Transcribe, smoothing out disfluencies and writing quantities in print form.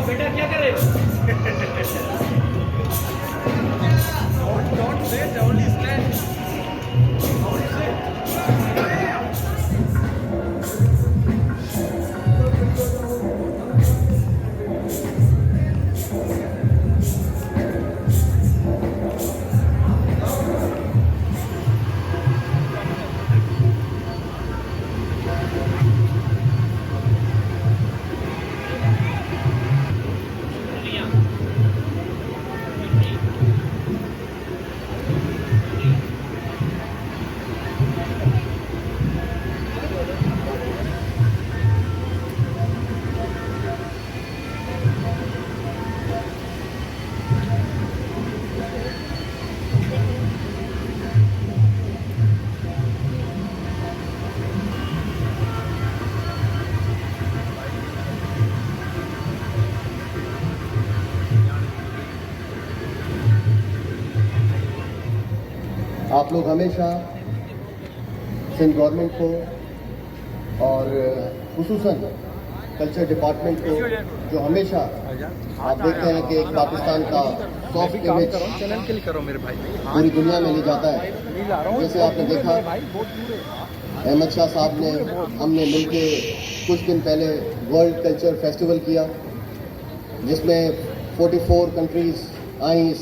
बेटा क्या कर रहे हो? Don't say, only stand. Only say. आप लोग हमेशा सिंध गवर्नमेंट को और खुसूसन कल्चर डिपार्टमेंट को, जो हमेशा आप देखते हैं कि एक पाकिस्तान का सॉफ्ट इमेज पूरी दुनिया में ले जाता है। जैसे आपने देखा अहमद शाह साहब ने, हमने मिलके कुछ दिन पहले वर्ल्ड कल्चर फेस्टिवल किया जिसमें 44 कंट्रीज आई।